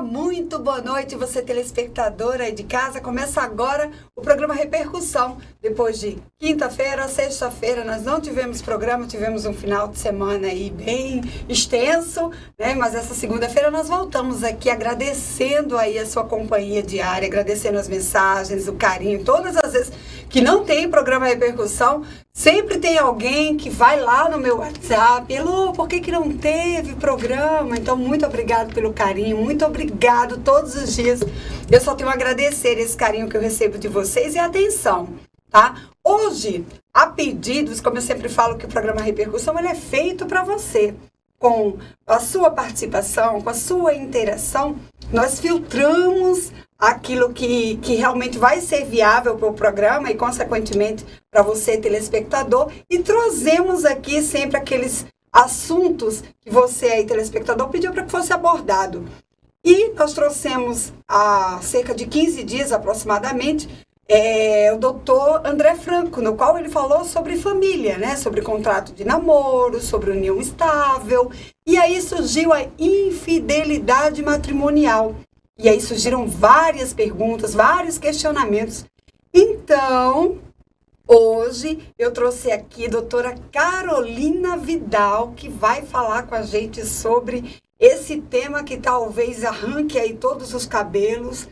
muito boa noite, você telespectadora aí de casa. Começa agora o programa Repercussão. Depois de quinta-feira, sexta-feira, nós não tivemos programa, tivemos um final de semana aí bem extenso, né? Mas essa segunda-feira nós voltamos aqui agradecendo aí a sua companhia diária, agradecendo as mensagens, o carinho, todas as vezes que não tem programa Repercussão, sempre tem alguém que vai lá no meu WhatsApp, Elô, por que não teve programa? Então, muito obrigado pelo carinho, muito obrigado todos os dias. Eu só tenho a agradecer esse carinho que eu recebo de vocês e a atenção, tá? Hoje, a pedidos, como eu sempre falo que o programa Repercussão, ele é feito para você. Com a sua participação, com a sua interação, nós filtramos aquilo que realmente vai ser viável para o programa e, consequentemente, para você, telespectador, e trazemos aqui sempre aqueles assuntos que você aí, telespectador, pediu para que fosse abordado. E nós trouxemos há cerca de 15 dias aproximadamente o doutor André Franco, no qual ele falou sobre família, né? Sobre contrato de namoro, sobre união estável. E aí surgiu a infidelidade matrimonial. E aí surgiram várias perguntas, vários questionamentos. Então, hoje eu trouxe aqui a doutora Carolina Vidal, que vai falar com a gente sobre esse tema que talvez arranque aí todos os cabelos,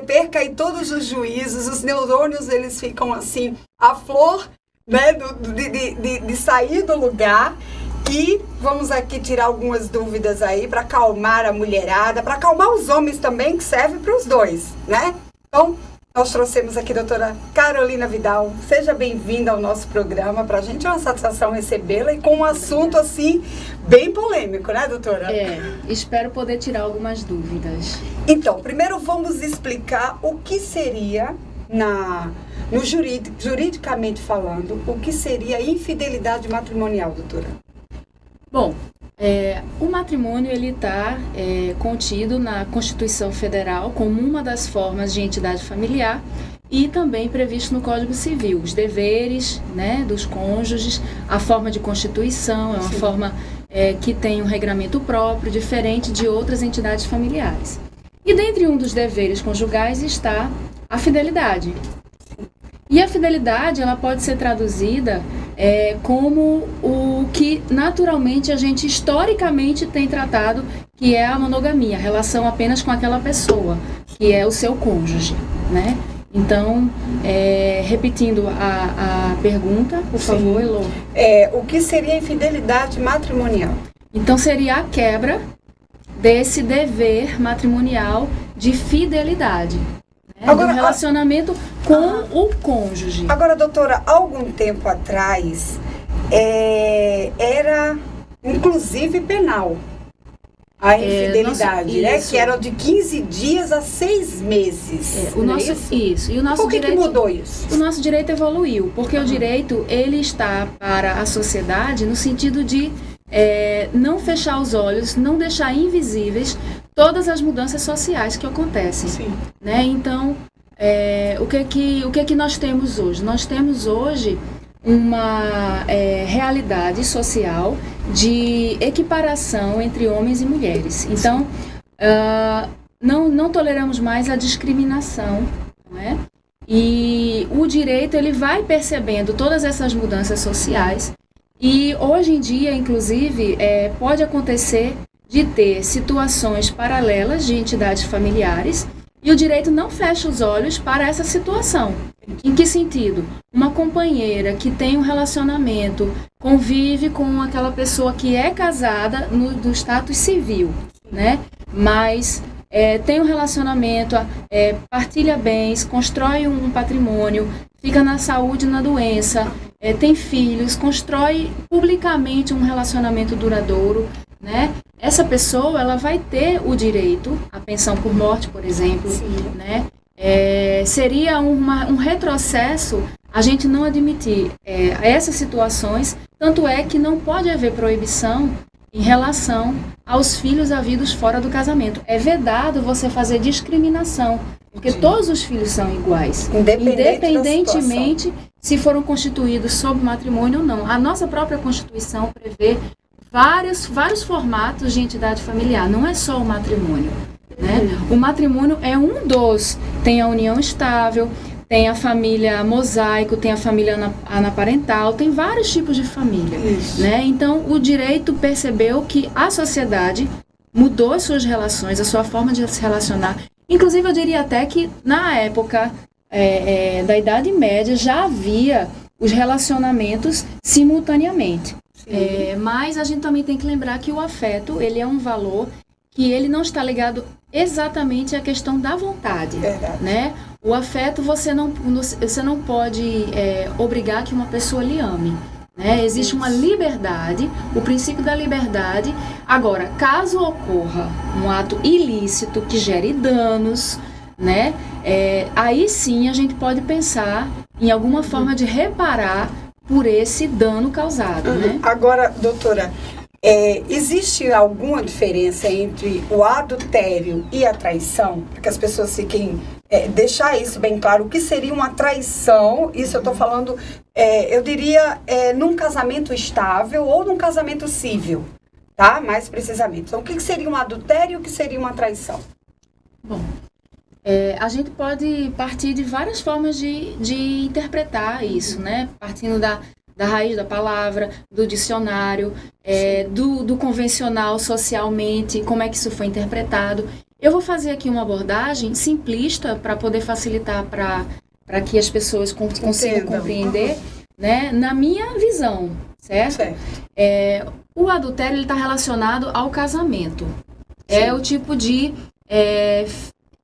perca aí todos os juízos, os neurônios eles ficam assim, a flor, né, de sair do lugar. E vamos aqui tirar algumas dúvidas aí para acalmar a mulherada, para acalmar os homens também, que serve para os dois, né? Então, nós trouxemos aqui a doutora Carolina Vidal. Seja bem-vinda ao nosso programa. Para a gente é uma satisfação recebê-la e com um assunto assim, bem polêmico, né, doutora? Espero poder tirar algumas dúvidas. Então, primeiro vamos explicar o que seria, juridicamente falando, o que seria infidelidade matrimonial, doutora? Bom, o matrimônio ele está contido na Constituição Federal como uma das formas de entidade familiar e também previsto no Código Civil. Os deveres, né, dos cônjuges, a forma de constituição é uma forma que tem um regramento próprio, diferente de outras entidades familiares. E dentre um dos deveres conjugais está a fidelidade. E a fidelidade ela pode ser traduzida como o que naturalmente a gente historicamente tem tratado, que é a monogamia, a relação apenas com aquela pessoa, que é o seu cônjuge, né? Então, repetindo a pergunta, por favor, Elô. O que seria infidelidade matrimonial? Então, seria a quebra desse dever matrimonial de fidelidade. Agora, do relacionamento com o cônjuge. Agora, doutora, há algum tempo atrás, era inclusive penal a infidelidade, né? Que era de 15 dias a 6 meses. Isso. E o nosso Por que mudou isso? O nosso direito evoluiu, porque o direito ele está para a sociedade no sentido de não fechar os olhos, não deixar invisíveis todas as mudanças sociais que acontecem. Sim. Né? Então, o que é que nós temos hoje? Nós temos hoje uma realidade social de equiparação entre homens e mulheres. Então, não toleramos mais a discriminação, não é? E o direito ele vai percebendo todas essas mudanças sociais e hoje em dia, inclusive, pode acontecer de ter situações paralelas de entidades familiares e o direito não fecha os olhos para essa situação. Em que sentido? Uma companheira que tem um relacionamento, convive com aquela pessoa que é casada do status civil, né? Mas tem um relacionamento, partilha bens, constrói um patrimônio, fica na saúde e na doença, tem filhos, constrói publicamente um relacionamento duradouro, né? Essa pessoa ela vai ter o direito à pensão por morte, por exemplo, né? Seria um retrocesso a gente não admitir essas situações, tanto é que não pode haver proibição em relação aos filhos havidos fora do casamento. É vedado você fazer discriminação, porque todos os filhos são iguais, independentemente se foram constituídos sob matrimônio ou não. A nossa própria Constituição prevê vários formatos de entidade familiar, não é só o matrimônio. né? O matrimônio é um dos. Tem a união estável, tem a família mosaico, tem a família anaparental, tem vários tipos de família, né? Então, o direito percebeu que a sociedade mudou as suas relações, a sua forma de se relacionar. Inclusive, eu diria até que na época da Idade Média já havia os relacionamentos simultaneamente. Mas a gente também tem que lembrar que o afeto, ele é um valor que ele não está ligado exatamente à questão da vontade, né? O afeto, você não pode obrigar que uma pessoa lhe ame, né? Existe uma liberdade, o princípio da liberdade. Agora, caso ocorra um ato ilícito que gere danos, né? Aí sim a gente pode pensar em alguma forma de reparar por esse dano causado, né? Agora, doutora, existe alguma diferença entre o adultério e a traição? Para que as pessoas fiquem... deixar isso bem claro, o que seria uma traição, isso eu estou falando, eu diria, num casamento estável ou num casamento civil, tá? Mais precisamente. Então, o que seria um adultério e o que seria uma traição? Bom, a gente pode partir de várias formas de interpretar isso, né? Partindo da raiz da palavra, do dicionário, do convencional socialmente, como é que isso foi interpretado. Eu vou fazer aqui uma abordagem simplista para poder facilitar para que as pessoas consigam compreender, né? Na minha visão, certo? O adultério está relacionado ao casamento. É o tipo de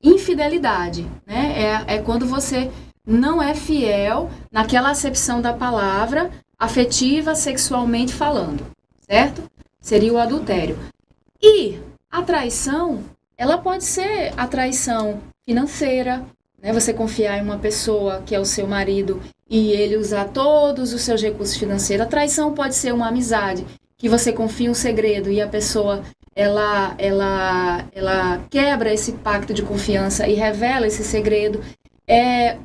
infidelidade, né? É quando você não é fiel naquela acepção da palavra, afetiva, sexualmente falando, certo? Seria o adultério. E a traição, ela pode ser a traição financeira, né? Você confiar em uma pessoa que é o seu marido e ele usar todos os seus recursos financeiros. A traição pode ser uma amizade, que você confia um segredo e a pessoa ela quebra esse pacto de confiança e revela esse segredo.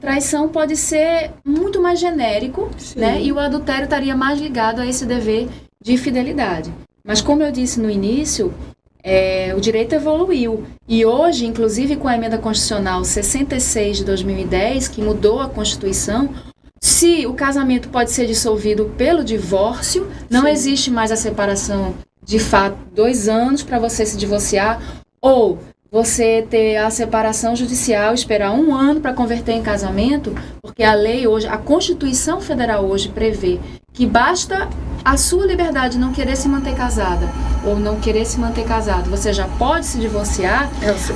Traição pode ser muito mais genérico, né? E o adultério estaria mais ligado a esse dever de fidelidade. Mas como eu disse no início, o direito evoluiu. E hoje, inclusive com a emenda constitucional 66 de 2010, que mudou a Constituição, se o casamento pode ser dissolvido pelo divórcio, não existe mais a separação de fato 2 anos para você se divorciar, ou você ter a separação judicial, esperar 1 ano para converter em casamento, porque a lei hoje, a Constituição Federal hoje prevê que basta a sua liberdade não querer se manter casada ou não querer se manter casado, você já pode se divorciar.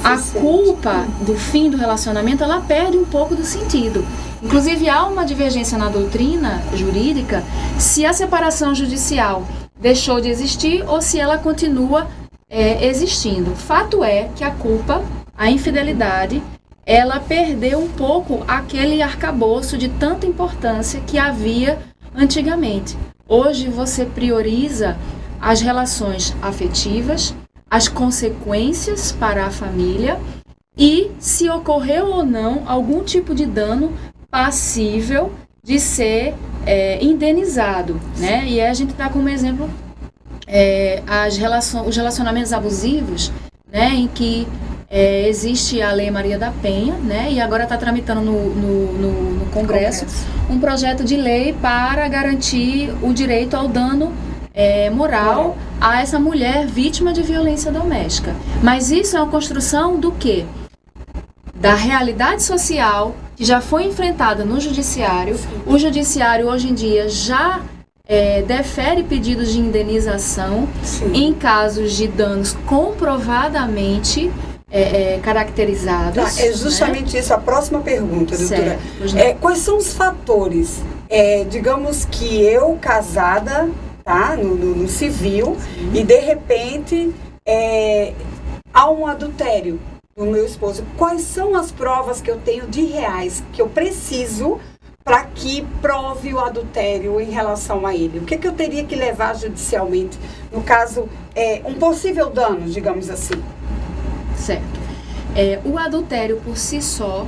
A culpa do fim do relacionamento, ela perde um pouco do sentido. Inclusive, há uma divergência na doutrina jurídica se a separação judicial deixou de existir ou se ela continua existindo. Fato é que a culpa, a infidelidade, ela perdeu um pouco aquele arcabouço de tanta importância que havia antigamente. Hoje você prioriza as relações afetivas, as consequências para a família e se ocorreu ou não algum tipo de dano passível de ser indenizado, né? E aí a gente dá como exemplo os relacionamentos abusivos, né? Em que existe a Lei Maria da Penha, né? E agora está tramitando no Congresso um projeto de lei para garantir o direito ao dano moral a essa mulher vítima de violência doméstica. Mas isso é uma construção do quê? Da realidade social que já foi enfrentada no judiciário. O judiciário hoje em dia já defere pedidos de indenização em casos de danos comprovadamente caracterizados. É justamente isso, a próxima pergunta, doutora. Quais são os fatores? Digamos que eu, casada, tá, no civil, e de repente há um adultério do meu esposo. Quais são as provas que eu tenho de reais, que eu preciso para que prove o adultério em relação a ele? O que eu teria que levar judicialmente? No caso, um possível dano, digamos assim. Certo. O adultério por si só,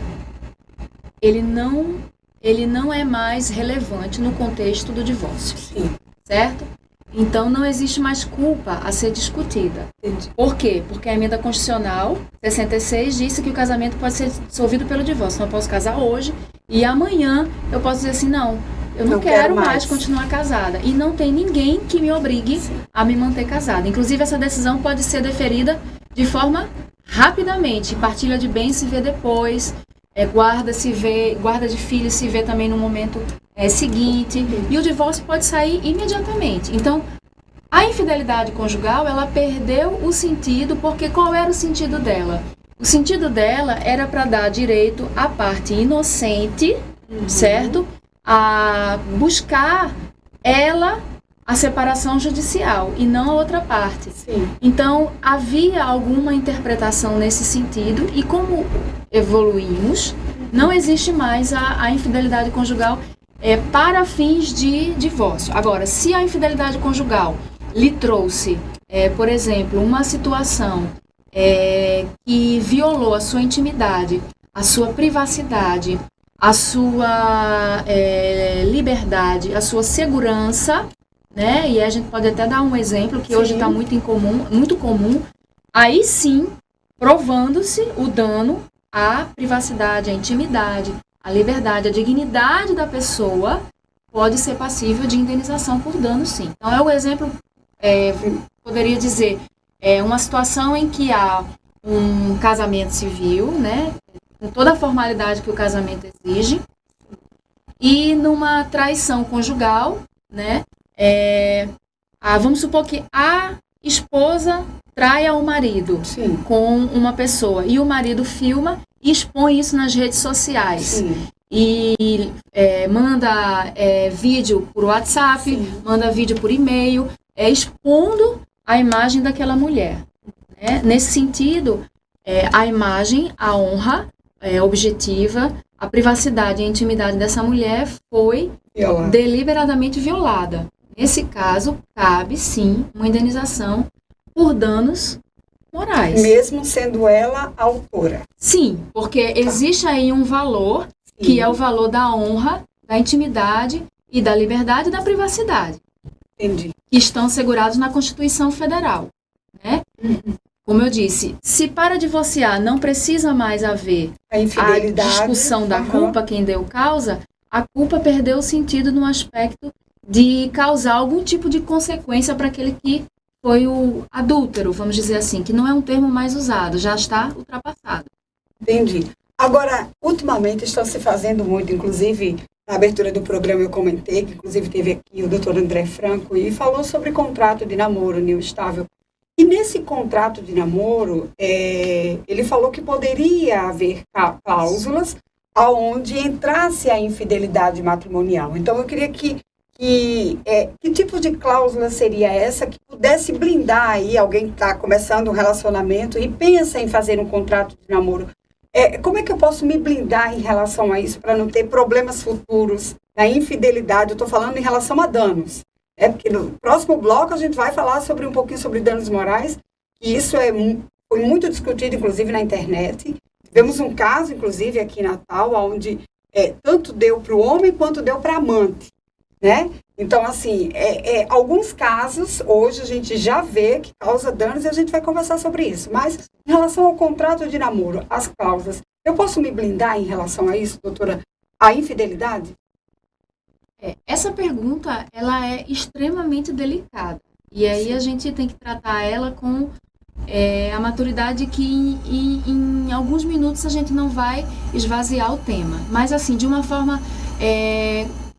ele não é mais relevante no contexto do divórcio. Sim. Certo? Então não existe mais culpa a ser discutida. Entendi. Por quê? Porque a emenda constitucional 66 disse que o casamento pode ser dissolvido pelo divórcio. Então eu posso casar hoje e amanhã eu posso dizer assim, não, eu não quero mais continuar casada. E não tem ninguém que me obrigue a me manter casada. Inclusive essa decisão pode ser deferida de forma rapidamente. Partilha de bens se vê depois, guarda de filhos se vê também no momento seguinte, e o divórcio pode sair imediatamente. Então, a infidelidade conjugal, ela perdeu o sentido, porque qual era o sentido dela? O sentido dela era para dar direito à parte inocente, certo? A buscar ela a separação judicial e não a outra parte. Sim. Então, havia alguma interpretação nesse sentido, e como evoluímos, não existe mais a infidelidade conjugal para fins de divórcio. Agora, se a infidelidade conjugal lhe trouxe, por exemplo, uma situação que violou a sua intimidade, a sua privacidade, a sua liberdade, a sua segurança, né? E a gente pode até dar um exemplo que hoje está muito comum, aí sim, provando-se o dano à privacidade, à intimidade, a liberdade, a dignidade da pessoa, pode ser passível de indenização por dano, sim. Então, é o exemplo, poderia dizer, uma situação em que há um casamento civil, né, com toda a formalidade que o casamento exige, e numa traição conjugal, né, vamos supor que a esposa traia o marido Sim. com uma pessoa, e o marido filma e expõe isso nas redes sociais. Sim. E manda vídeo por WhatsApp, Sim. manda vídeo por e-mail, expondo a imagem daquela mulher. Né? Nesse sentido, a imagem, a honra objetiva, a privacidade e a intimidade dessa mulher foi deliberadamente violada. Nesse caso, cabe sim uma indenização por danos morais. Mesmo sendo ela a autora. Sim, porque existe aí um valor, que é o valor da honra, da intimidade e da liberdade e da privacidade. Entendi. Que estão assegurados na Constituição Federal. Né? Como eu disse, se para divorciar não precisa mais haver a discussão da culpa, quem deu causa, a culpa perdeu o sentido no aspecto de causar algum tipo de consequência para aquele que foi o adúltero, vamos dizer assim, que não é um termo mais usado, já está ultrapassado. Entendi. Agora, ultimamente estão se fazendo muito, inclusive, na abertura do programa eu comentei, que inclusive teve aqui o doutor André Franco, e falou sobre contrato de namoro, união estável. E nesse contrato de namoro, ele falou que poderia haver cláusulas onde entrasse a infidelidade matrimonial. Então, eu queria que tipo de cláusula seria essa que pudesse blindar aí alguém que está começando um relacionamento e pensa em fazer um contrato de namoro? Como é que eu posso me blindar em relação a isso para não ter problemas futuros na infidelidade? Eu estou falando em relação a danos. Porque no próximo bloco a gente vai falar um pouquinho sobre danos morais, e isso foi muito discutido, inclusive, na internet. Tivemos um caso, inclusive, aqui em Natal, onde tanto deu para o homem quanto deu para a amante. Né? Então, assim, alguns casos, hoje a gente já vê que causa danos e a gente vai conversar sobre isso. Mas, em relação ao contrato de namoro, as cláusulas, eu posso me blindar em relação a isso, doutora? A infidelidade? Essa pergunta, ela é extremamente delicada. E aí a gente tem que tratar ela com a maturidade que em alguns minutos a gente não vai esvaziar o tema. Mas, assim, de uma forma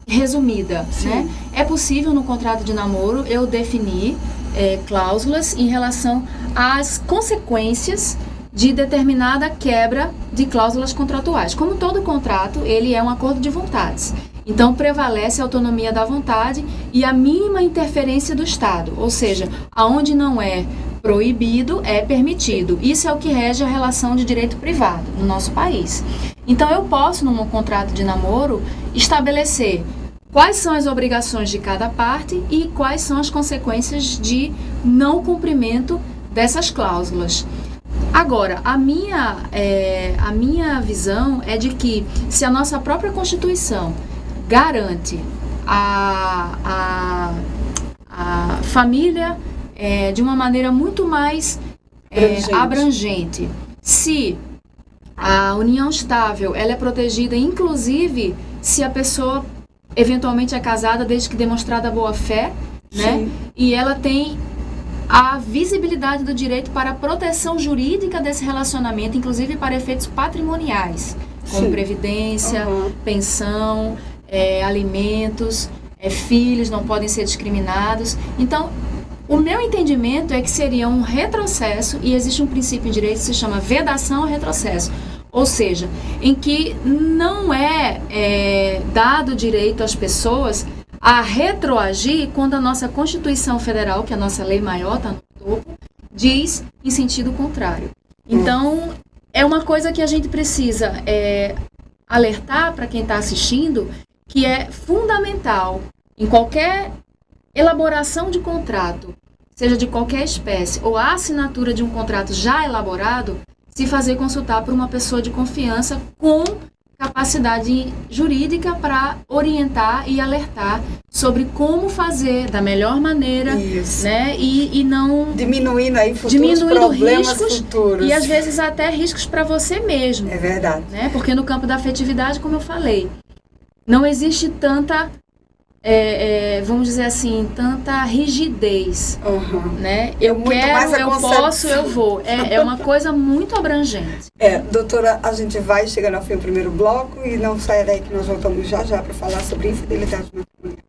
resumida, né? É possível no contrato de namoro eu definir cláusulas em relação às consequências de determinada quebra de cláusulas contratuais. Como todo contrato, ele é um acordo de vontades. Então, prevalece a autonomia da vontade e a mínima interferência do Estado, ou seja, aonde não é proibido, é permitido. Isso é o que rege a relação de direito privado no nosso país. Então, eu posso, num contrato de namoro, estabelecer quais são as obrigações de cada parte e quais são as consequências de não cumprimento dessas cláusulas. Agora, a minha visão é de que, se a nossa própria Constituição garante a a família de uma maneira muito mais abrangente. Se a união estável ela é protegida, inclusive se a pessoa eventualmente é casada, desde que demonstrada boa fé, né? E ela tem a visibilidade do direito para a proteção jurídica desse relacionamento, inclusive para efeitos patrimoniais, como previdência, pensão, alimentos, filhos não podem ser discriminados. Então, o meu entendimento é que seria um retrocesso, e existe um princípio em direito que se chama vedação ao retrocesso, ou seja, em que não é dado direito às pessoas a retroagir quando a nossa Constituição Federal, que é a nossa lei maior, está no topo, diz em sentido contrário. Então, é uma coisa que a gente precisa alertar para quem está assistindo, que é fundamental em qualquer elaboração de contrato, seja de qualquer espécie, ou a assinatura de um contrato já elaborado, se fazer consultar por uma pessoa de confiança com capacidade jurídica para orientar e alertar sobre como fazer da melhor maneira, né? E não diminuindo aí problemas riscos futuros. E às vezes até riscos para você mesmo. É verdade. Né? Porque no campo da afetividade, como eu falei, não existe tanta, vamos dizer assim, tanta rigidez, né? Eu quero, eu posso, eu vou. É uma coisa muito abrangente. Doutora, a gente vai chegando ao fim do primeiro bloco e não saia daí que nós voltamos já para falar sobre infidelidade matrimonial.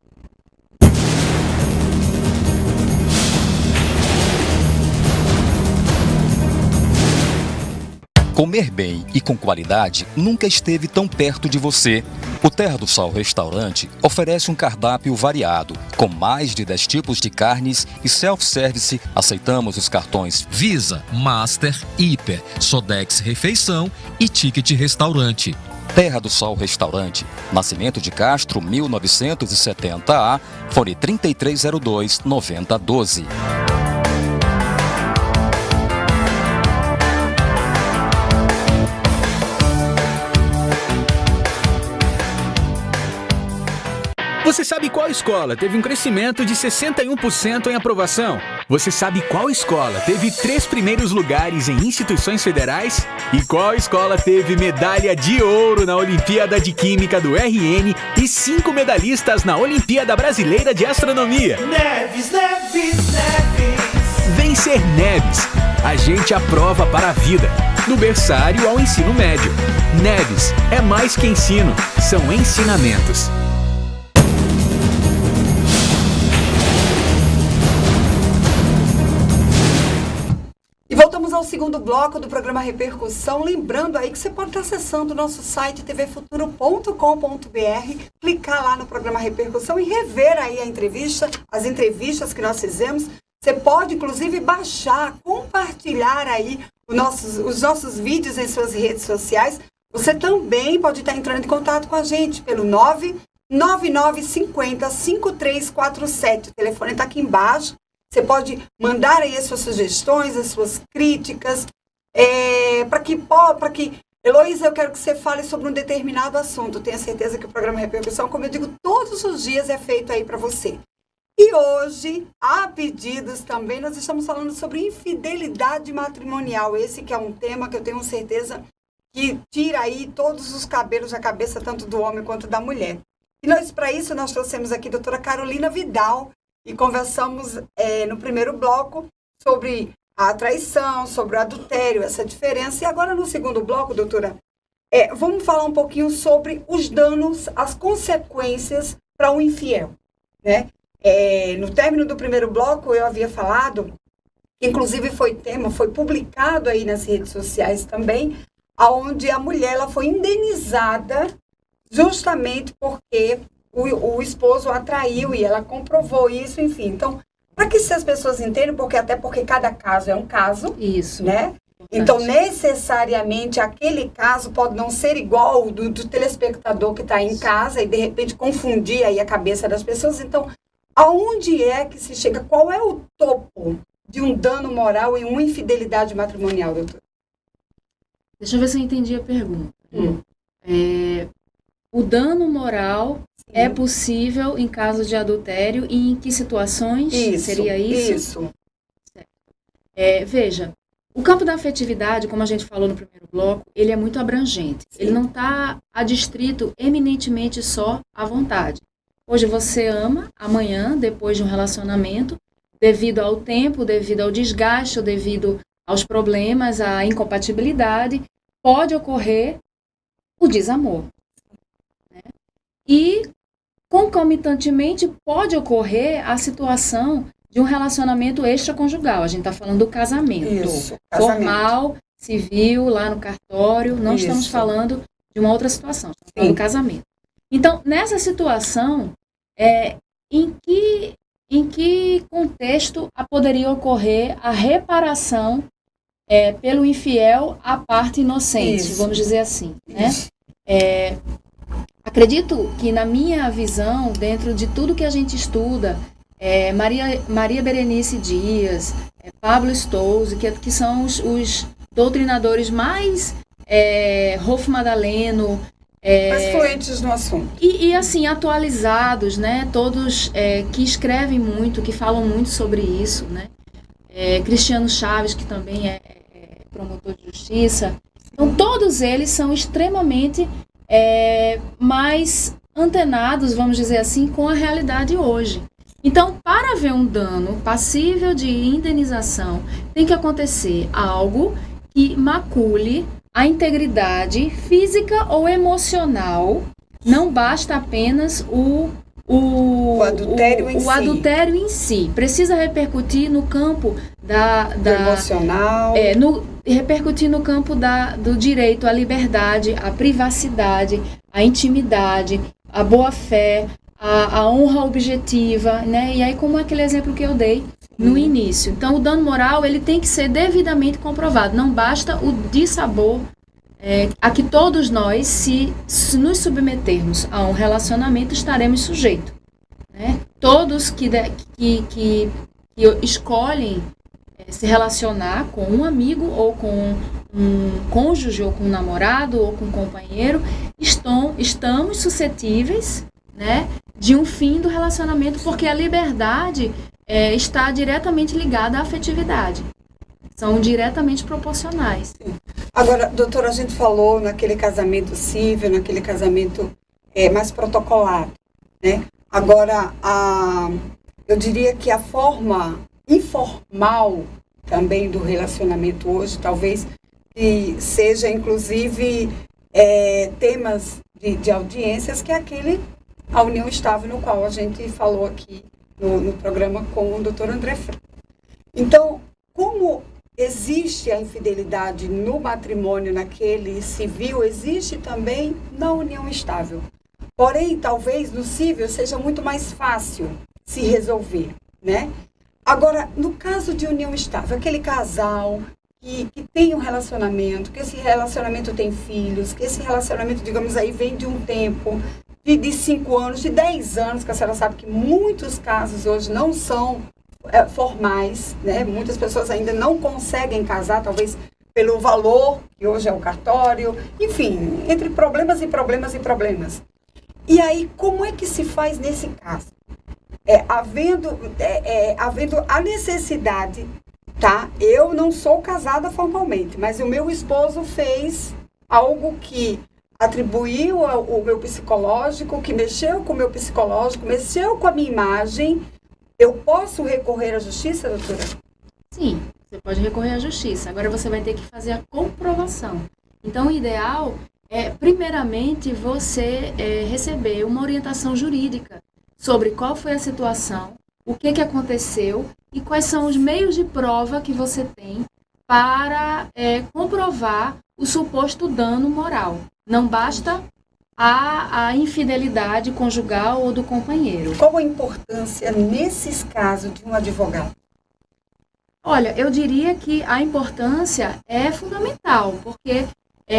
Comer bem e com qualidade nunca esteve tão perto de você. O Terra do Sol Restaurante oferece um cardápio variado, com mais de 10 tipos de carnes e self-service. Aceitamos os cartões Visa, Master, Hiper, Sodex Refeição e Ticket Restaurante. Terra do Sol Restaurante, Nascimento de Castro, 1970A, fone 3302-9012. Você sabe qual escola teve um crescimento de 61% em aprovação? Você sabe qual escola teve 3 primeiros lugares em instituições federais? E qual escola teve medalha de ouro na Olimpíada de Química do RN e 5 medalhistas na Olimpíada Brasileira de Astronomia? Neves, Neves, Neves. Vem ser Neves. A gente aprova para a vida, do berçário ao ensino médio. Neves é mais que ensino, são ensinamentos. E voltamos ao segundo bloco do programa Repercussão. Lembrando aí que você pode estar acessando o nosso site tvfuturo.com.br, clicar lá no programa Repercussão e rever aí as entrevistas que nós fizemos. Você pode, inclusive, baixar, compartilhar aí os nossos vídeos em suas redes sociais. Você também pode estar entrando em contato com a gente pelo 99950-5347. O telefone está aqui embaixo. Você pode mandar aí as suas sugestões, as suas críticas, para que, Heloísa, eu quero que você fale sobre um determinado assunto. Tenho certeza que o programa Repercussão, como eu digo, todos os dias é feito aí para você. E hoje, a pedidos também, nós estamos falando sobre infidelidade matrimonial. Esse que é um tema que eu tenho certeza que tira aí todos os cabelos da cabeça, tanto do homem quanto da mulher. E para isso, nós trouxemos aqui a doutora Carolina Vidal, e conversamos no primeiro bloco sobre a traição, sobre o adultério, essa diferença. E agora no segundo bloco, doutora, vamos falar um pouquinho sobre os danos, as consequências para o infiel, né? No término do primeiro bloco eu havia falado, inclusive foi publicado aí nas redes sociais também, onde a mulher ela foi indenizada justamente porque o esposo a traiu e ela comprovou isso, enfim. Então, para que as pessoas entendam, até porque cada caso é um caso, isso, né? Então, necessariamente, aquele caso pode não ser igual ao do telespectador que está em casa e, de repente, confundir aí a cabeça das pessoas. Então, aonde é que se chega? Qual é o topo de um dano moral e uma infidelidade matrimonial, doutor? Deixa eu ver se eu entendi a pergunta. O dano moral é possível em caso de adultério e em que situações seria isso? Isso. Veja, o campo da afetividade, como a gente falou no primeiro bloco, ele é muito abrangente. Sim. Ele não está adstrito eminentemente só à vontade. Hoje você ama, amanhã, depois de um relacionamento, devido ao tempo, devido ao desgaste, ou devido aos problemas, à incompatibilidade, pode ocorrer o desamor. Né? E, concomitantemente, pode ocorrer a situação de um relacionamento extraconjugal. A gente está falando do casamento. Isso, casamento. Formal, civil, lá no cartório. Não estamos Isso. falando de uma outra situação. Estamos falando do casamento. Então, nessa situação, em que contexto poderia ocorrer a reparação pelo infiel à parte inocente, Isso. vamos dizer assim, né? Acredito que, na minha visão, dentro de tudo que a gente estuda, Maria Berenice Dias, Pablo Stolze, que são os doutrinadores mais Rolf Madaleno, Mais fluentes no assunto. e assim, atualizados, né? Todos que escrevem muito, que falam muito sobre isso, né? Cristiano Chaves, que também é promotor de justiça. Então, todos eles são extremamente mais antenados, vamos dizer assim, com a realidade hoje. Então, para haver um dano passível de indenização, tem que acontecer algo que macule a integridade física ou emocional. Não basta apenas o adultério em si. O adultério em si. Precisa repercutir no campo Do emocional. Repercutir no campo do direito à liberdade, à privacidade, à intimidade, à boa-fé, à honra objetiva, né? E aí, como aquele exemplo que eu dei no início. Então, o dano moral, ele tem que ser devidamente comprovado. Não basta o dissabor a que todos nós, se nos submetermos a um relacionamento, estaremos sujeitos. Né? Todos que escolhem se relacionar com um amigo, ou com um cônjuge, ou com um namorado, ou com um companheiro, estamos suscetíveis, né, de um fim do relacionamento, porque a liberdade está diretamente ligada à afetividade. São diretamente proporcionais. Sim. Agora, doutora, a gente falou naquele casamento civil, naquele casamento mais protocolado, né? Agora, eu diria que a forma informal também do relacionamento hoje, talvez que seja, inclusive, temas de audiências, que é a união estável, no qual a gente falou aqui no programa com o doutor André Franco. Então, como existe a infidelidade no matrimônio, naquele civil, existe também na união estável. Porém, talvez no civil seja muito mais fácil se resolver, né? Agora, no caso de união estável, aquele casal que tem um relacionamento, que esse relacionamento tem filhos, que esse relacionamento, digamos aí, vem de um tempo de 5 anos, de 10 anos, que a senhora sabe que muitos casos hoje não são formais, né? Muitas pessoas ainda não conseguem casar, talvez pelo valor, que hoje é o cartório, enfim, entre problemas e problemas e problemas. E aí, como é que se faz nesse caso? Havendo a necessidade, tá? Eu não sou casada formalmente, mas o meu esposo fez algo que atribuiu o meu psicológico, que mexeu com o meu psicológico, mexeu com a minha imagem. Eu posso recorrer à justiça, doutora? Sim, você pode recorrer à justiça. Agora você vai ter que fazer a comprovação. Então, o ideal é, primeiramente, você receber uma orientação jurídica sobre qual foi a situação, o que aconteceu e quais são os meios de prova que você tem para comprovar o suposto dano moral. Não basta a infidelidade conjugal ou do companheiro. Qual a importância, nesses casos, de um advogado? Olha, eu diria que a importância é fundamental, porque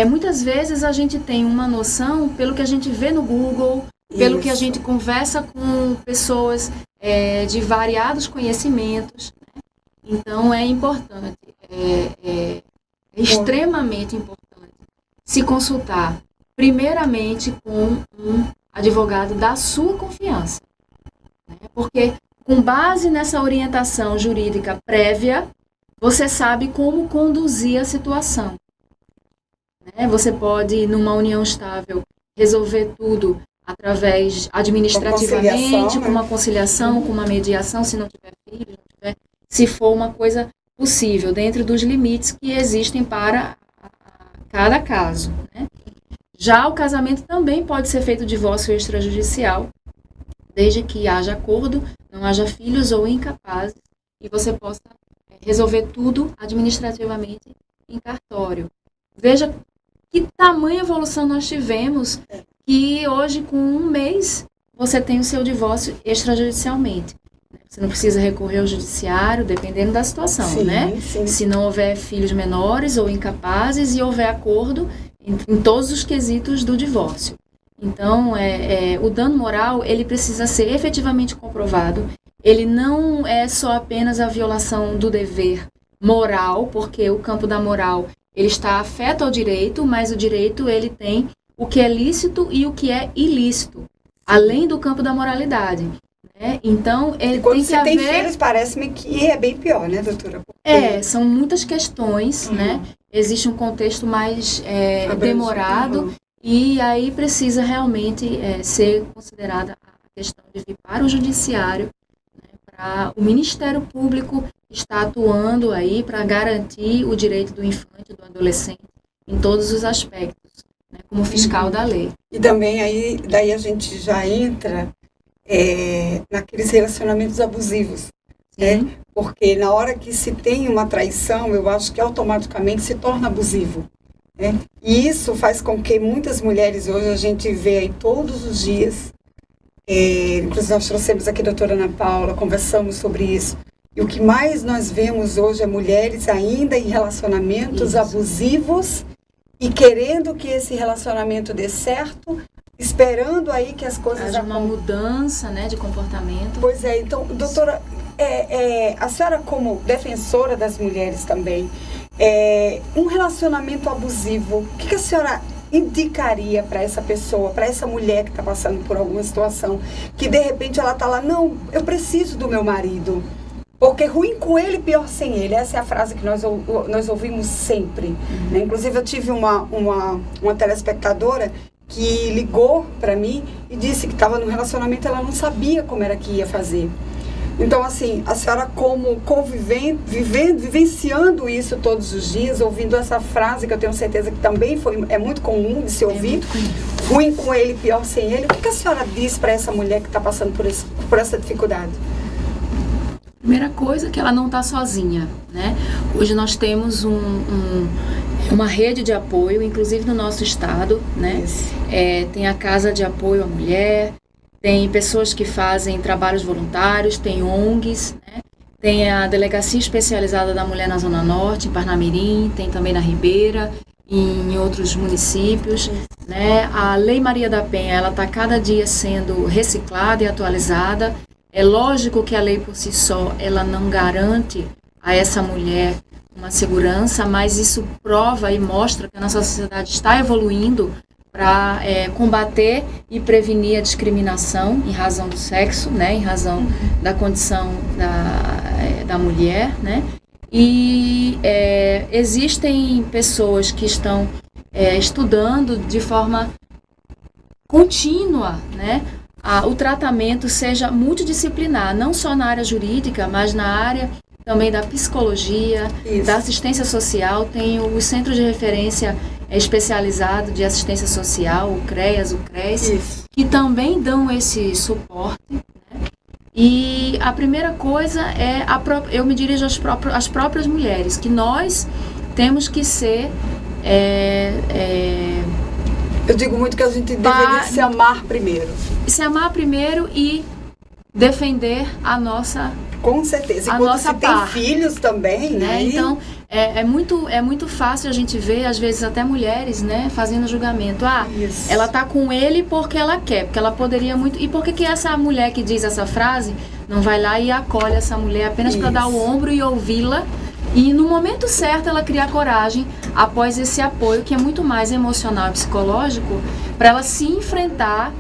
muitas vezes a gente tem uma noção pelo que a gente vê no Google, pelo que a gente conversa com pessoas de variados conhecimentos. Né? Então, é importante, é extremamente importante se consultar primeiramente com um advogado da sua confiança, né? Porque com base nessa orientação jurídica prévia, você sabe como conduzir a situação, né? Você pode, numa união estável, resolver tudo através administrativamente, com uma conciliação, com uma mediação, se não tiver filhos, se for uma coisa possível, dentro dos limites que existem para cada caso, né? Já o casamento também pode ser feito divórcio extrajudicial, desde que haja acordo, não haja filhos ou incapazes, e você possa resolver tudo administrativamente em cartório. Veja que tamanha evolução nós tivemos, que hoje, com 1 mês, você tem o seu divórcio extrajudicialmente. Você não precisa recorrer ao judiciário, dependendo da situação, sim, né? Sim. Se não houver filhos menores ou incapazes e houver acordo em todos os quesitos do divórcio. Então, o dano moral, ele precisa ser efetivamente comprovado. Ele não é só apenas a violação do dever moral, porque o campo da moral, ele está afeto ao direito, mas o direito, ele tem o que é lícito e o que é ilícito, além do campo da moralidade, né? Então, ele quando tem que haver... Quando você tem filhos, parece-me que é bem pior, né, doutora? Porque... são muitas questões, né? Existe um contexto mais demorado, e aí precisa realmente ser considerada a questão de vir para o judiciário, né, para o Ministério Público estar atuando aí para garantir o direito do infante e do adolescente em todos os aspectos, né, como fiscal da lei. E também daí a gente já entra naqueles relacionamentos abusivos, né? Porque na hora que se tem uma traição, eu acho que automaticamente se torna abusivo, né? E isso faz com que muitas mulheres hoje a gente vê aí todos os dias, inclusive nós trouxemos aqui a doutora Ana Paula, conversamos sobre isso, e o que mais nós vemos hoje é mulheres ainda em relacionamentos abusivos e querendo que esse relacionamento dê certo, esperando aí que as coisas... Haja uma mudança, né, de comportamento. Pois é, então, doutora, a senhora como defensora das mulheres também, um relacionamento abusivo, o que a senhora indicaria para essa pessoa, para essa mulher que está passando por alguma situação, que de repente ela está lá, não, eu preciso do meu marido, porque ruim com ele, pior sem ele. Essa é a frase que nós ouvimos sempre, né? Inclusive eu tive uma telespectadora que ligou para mim e disse que estava num relacionamento, ela não sabia como era que ia fazer. Então, assim, a senhora como vivenciando isso todos os dias, ouvindo essa frase, que eu tenho certeza que também é muito comum de se ouvir, ruim com ele, pior sem ele, o que a senhora diz para essa mulher que está passando por essa dificuldade? Primeira coisa, que ela não está sozinha, né? Hoje nós temos uma rede de apoio, inclusive no nosso estado, né? Tem a Casa de Apoio à Mulher, tem pessoas que fazem trabalhos voluntários, tem ONGs, né? Tem a Delegacia Especializada da Mulher na Zona Norte, em Parnamirim, tem também na Ribeira, e em outros municípios, né? A Lei Maria da Penha, ela está cada dia sendo reciclada e atualizada. É lógico que a lei por si só, ela não garante a essa mulher uma segurança, mas isso prova e mostra que a nossa sociedade está evoluindo para combater e prevenir a discriminação em razão do sexo, né, em razão da condição da mulher, né? E existem pessoas que estão estudando de forma contínua, né, o tratamento seja multidisciplinar, não só na área jurídica, mas na área também da psicologia, da assistência social. Tem os centros de referência especializado de assistência social, o CREAS, o CRES, que também dão esse suporte, né? E a primeira coisa eu me dirijo às próprias mulheres, que nós temos que ser... eu digo muito que a gente deveria se amar primeiro. Se amar primeiro e defender a nossa... Com certeza. E quando se tem filhos também, né? Então, é muito fácil a gente ver, às vezes, até mulheres, né, fazendo julgamento. Ela tá com ele porque ela quer, porque ela poderia muito... E por que essa mulher que diz essa frase não vai lá e acolhe essa mulher apenas para dar o ombro e ouvi-la? E no momento certo ela cria coragem, após esse apoio, que é muito mais emocional e psicológico, para ela se enfrentar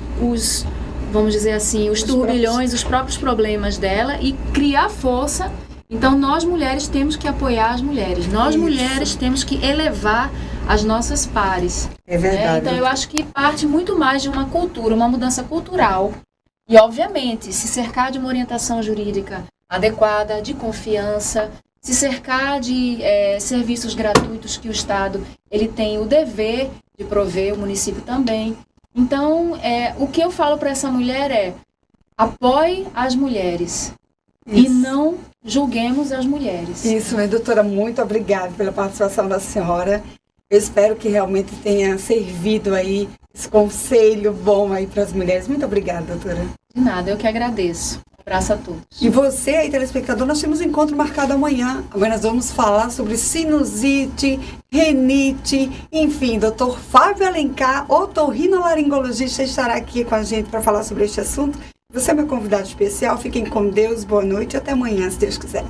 vamos dizer assim, os turbilhões, os próprios problemas dela e criar força. Então, nós mulheres temos que apoiar as mulheres. Nós mulheres temos que elevar as nossas pares. É verdade. Então, eu acho que parte muito mais de uma cultura, uma mudança cultural. E, obviamente, se cercar de uma orientação jurídica adequada, de confiança, se cercar de serviços gratuitos que o Estado ele tem o dever de prover, o município também. Então, o que eu falo para essa mulher é: apoie as mulheres. E não julguemos as mulheres. Isso, minha doutora, muito obrigada pela participação da senhora. Eu espero que realmente tenha servido aí esse conselho bom aí para as mulheres. Muito obrigada, doutora. De nada, eu que agradeço. Um abraço a todos. E você aí, telespectador, nós temos um encontro marcado amanhã. Amanhã nós vamos falar sobre sinusite, renite, enfim, doutor Fábio Alencar, otorrinolaringologista, estará aqui com a gente para falar sobre este assunto. Você é meu convidado especial. Fiquem com Deus, boa noite e até amanhã, se Deus quiser.